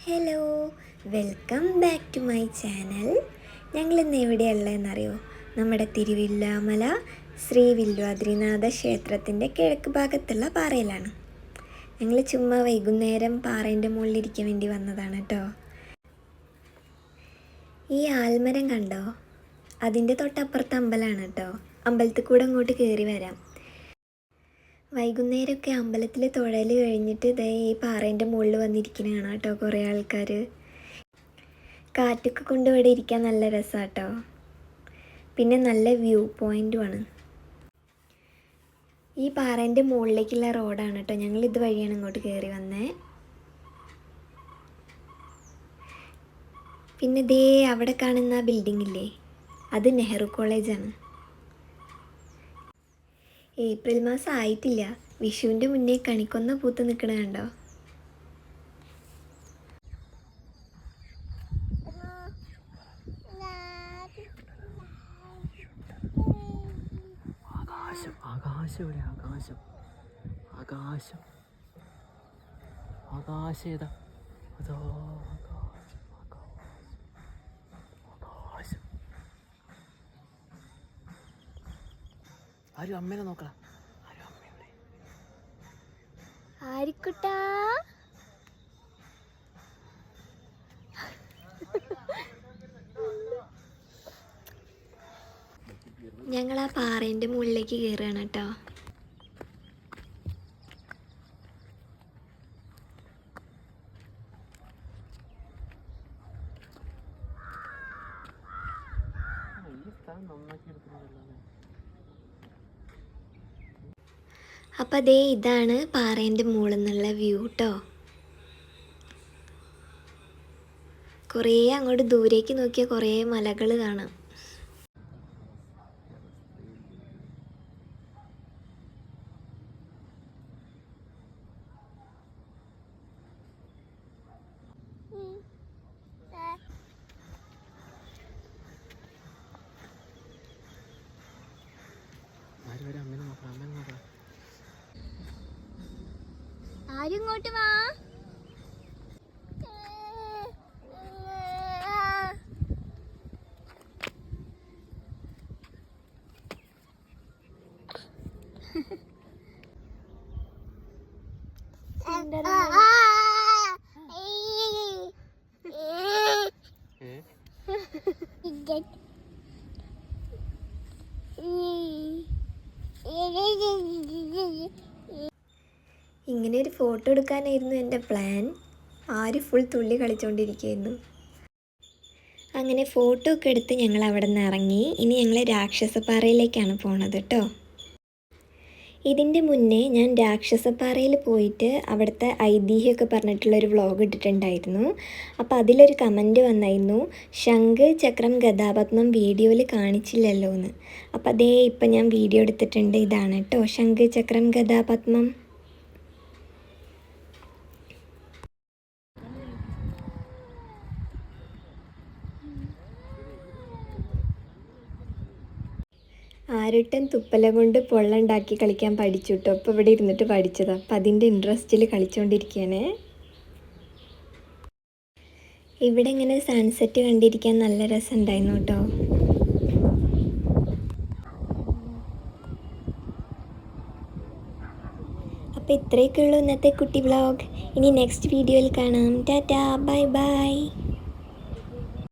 Hello, welcome back to my channel. ഞങ്ങളിന്ന് എവിടെയുള്ളതെന്നറിയോ? നമ്മുടെ തിരുവില്ലാമല ശ്രീ വില്വാദ്രിനാഥ ക്ഷേത്രത്തിൻ്റെ കിഴക്ക് ഭാഗത്തുള്ള പാറയിലാണ്. ഞങ്ങൾ ചുമ്മാ വൈകുന്നേരം പാറേൻ്റെ മുകളിലിരിക്കാൻ വേണ്ടി വന്നതാണ് കേട്ടോ. ഈ ആൽമരം കണ്ടോ? അതിൻ്റെ തൊട്ടപ്പുറത്ത് അമ്പലമാണ് കേട്ടോ. അമ്പലത്തിൽ കൂടെ അങ്ങോട്ട് കയറി വരാം. വൈകുന്നേരമൊക്കെ അമ്പലത്തിൽ തൊഴൽ കഴിഞ്ഞിട്ട് ദേ ഈ പാറേൻ്റെ മുകളിൽ വന്നിരിക്കുന്നതാണ് കേട്ടോ കുറേ ആൾക്കാർ. കാറ്റൊക്കെ കൊണ്ട് ഇവിടെ ഇരിക്കാൻ നല്ല രസമാണ് കേട്ടോ. പിന്നെ നല്ല വ്യൂ പോയിൻറ്റുമാണ്. ഈ പാറേൻ്റെ മുകളിലേക്കുള്ള റോഡാണ് കേട്ടോ. ഞങ്ങൾ ഇത് വഴിയാണ് ഇങ്ങോട്ട് കയറി വന്നേ. പിന്നെ ദേ അവിടെ കാണുന്ന ബിൽഡിംഗ് ഇല്ലേ, അത് നെഹ്റു കോളേജാണ്. ഏപ്രിൽ മാസം ആയിട്ടില്ല, വിഷുവിൻ്റെ മുന്നേ കണിക്കൊന്ന പൂത്ത് നിൽക്കണ കണ്ടോ? ആകാശം ആകാശം ഇവിടെ ആകാശം ആകാശം ആകാശം ഏതാ? അതോ ആകാശം ആകാശം. ആരും അമ്മേനെ നോക്കണം. ആരും അമ്മയുടെ ആരിക്കുട്ടാ ഞങ്ങൾ ആ പാറേൻ്റെ മുകളിലേക്ക് കയറുകയാണ് കേട്ടോ. അപ്പം അതേ ഇതാണ് പാറേൻ്റെ മുകളിൽ നിന്നുള്ള വ്യൂ കേട്ടോ. കുറേ അങ്ങോട്ട് ദൂരേക്ക് നോക്കിയാൽ കുറേ മലകൾ കാണാം. ആരും ഇങ്ങോട്ട് വാ. ഇങ്ങനെ ഒരു ഫോട്ടോ എടുക്കാനായിരുന്നു എൻ്റെ പ്ലാൻ. ആര് ഫുൾ തുള്ളി കളിച്ചുകൊണ്ടിരിക്കുകയായിരുന്നു. അങ്ങനെ ഫോട്ടോ ഒക്കെ എടുത്ത് ഞങ്ങൾ അവിടെ നിന്ന് ഇറങ്ങി. ഇനി ഞങ്ങൾ രാക്ഷസപ്പാറയിലേക്കാണ് പോണത് കേട്ടോ. ഇതിൻ്റെ മുന്നേ ഞാൻ രാക്ഷസപ്പാറയിൽ പോയിട്ട് അവിടുത്തെ ഐതിഹ്യമൊക്കെ പറഞ്ഞിട്ടുള്ളൊരു വ്ളോഗ് ഇട്ടിട്ടുണ്ടായിരുന്നു. അപ്പോൾ അതിലൊരു കമൻറ്റ് വന്നായിരുന്നു, ശംഖ് ചക്രം ഗദാപത്മം വീഡിയോയിൽ കാണിച്ചില്ലല്ലോ എന്ന്. അപ്പോൾ അതേ ഇപ്പം ഞാൻ വീഡിയോ എടുത്തിട്ടുണ്ട്. ഇതാണ് കേട്ടോ ശംഖ് ചക്രം ഗദാപത്മം. ആരുട്ടൻ തുപ്പല കൊണ്ട് പൊള്ളുണ്ടാക്കി കളിക്കാൻ പഠിച്ചു കേട്ടോ. അപ്പോൾ ഇവിടെ ഇരുന്നിട്ട് പഠിച്ചതാണ്. അപ്പം അതിൻ്റെ ഇൻട്രസ്റ്റിൽ കളിച്ചുകൊണ്ടിരിക്കുകയാണ്. ഇവിടെ ഇങ്ങനെ സൺസെറ്റ് കണ്ടിരിക്കാൻ നല്ല രസമുണ്ടായിരുന്നു കേട്ടോ. അപ്പോൾ ഇത്രയൊക്കെ ഉള്ളൂ ഇന്നത്തെ കുട്ടി വ്ളോഗ്. ഇനി നെക്സ്റ്റ് വീഡിയോയിൽ കാണാം. Tata, bye bye.